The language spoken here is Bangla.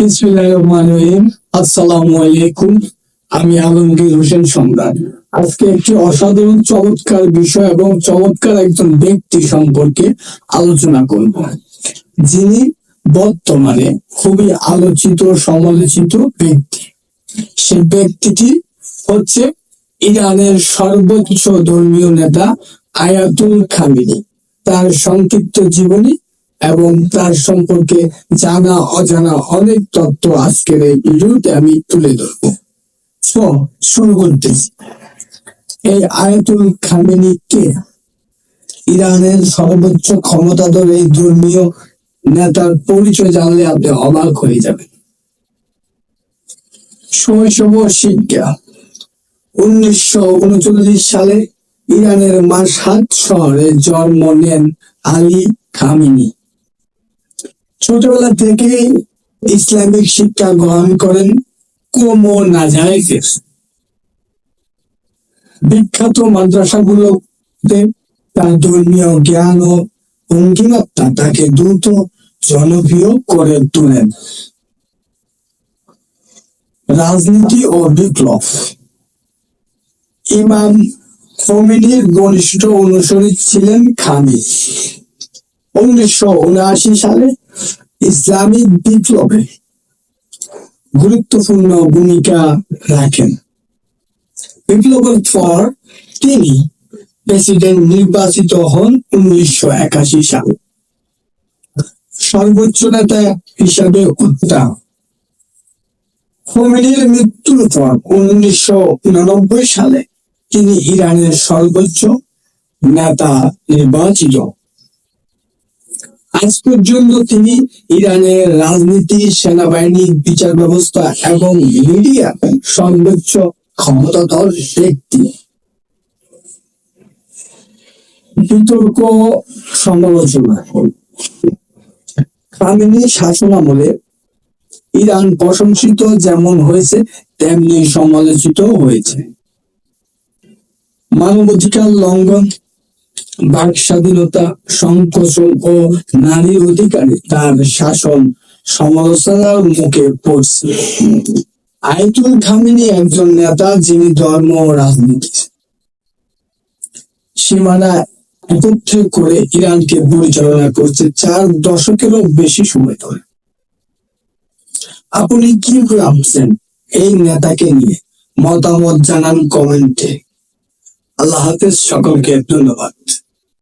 বিসমিল্লাহির রহমানির রহিম। আসসালামু আলাইকুম। আমি আলমগীর হোসেন সম্রাট। আজকে একটি অসাধারণ চমৎকার বিষয় এবং চমৎকার একজন ব্যক্তি সম্পর্কে আলোচনা করব, যিনি বর্তমানে খুবই আলোচিত সমালোচিত ব্যক্তি। সে ব্যক্তিটি হচ্ছে ইরানের সর্বোচ্চ ধর্মীয় নেতা আয়াতুল খামেনি। তার সংক্ষিপ্ত জীবনী এবং তার সম্পর্কে জানা অজানা অনেক তথ্য আজকের এই ভিডিওতে আমি তুলে ধরবো। শুরু করতেছি। এই আয়াতুল খামেনি কে? ইরানের সর্বোচ্চ ক্ষমতাধর এই ধর্মীয় নেতার পরিচয় জানলে আপনি অবাক হয়ে যাবেন। শৈশব শিক্ষা। 1939 সালে ইরানের মাশহাদ শহরে জন্ম নেন আলী খামেনি। ছোটবেলা থেকেই ইসলামিক শিক্ষা গ্রহণ করেন কোমো নাজাইফে। বিখ্যাত মাদ্রাসাগুলোতে তার ধর্মীয় জ্ঞান ও অঙ্গিমাত্রা তাকে দ্রুত জনপ্রিয় করে তোলেন। রাজনীতি ও বিপ্লব। ইমাম খোমেনির ঘনিষ্ঠ অনুসারী ছিলেন খামেনি। 1979 সালে ইসলামিক বিপ্লবে গুরুত্বপূর্ণ ভূমিকা রাখেন। বিপ্লবের পর তিনি প্রেসিডেন্ট নির্বাচিত হন 1981 সালে। সর্বোচ্চ নেতা হিসাবে উত্থান। খোমেনির মৃত্যুর পর 1989 সালে তিনি ইরানের সর্বোচ্চ নেতা নির্বাচিত। আজ পর্যন্ত তিনি ইরানের রাজনীতি, সেনাবাহিনী, বিচার ব্যবস্থা এবং মিডিয়া সর্বোচ্চ ক্ষমতাধর ব্যক্তি। বিতর্ক সমালোচনা। খামেনি শাসনামলে ইরান প্রশংসিত যেমন হয়েছে তেমনি সমালোচিত হয়েছে। মানবাধিকার লঙ্ঘন, বাক স্বাধীনতা, সংকোচন ও নারীর অধিকারে তার শাসন সমালোচনার মুখে পড়ছে। আয়াতুল খামেনি একজন নেতা যিনি ধর্ম ও রাজনীতি সীমানা একত্রে করে ইরানকে পরিচালনা করছে 4 দশকেরও বেশি সময় ধরে। আপনি কি ভাবছেন এই নেতাকে নিয়ে? মতামত জানান কমেন্টে। আল্লাহ হাফেজ, সকলকে ধন্যবাদ।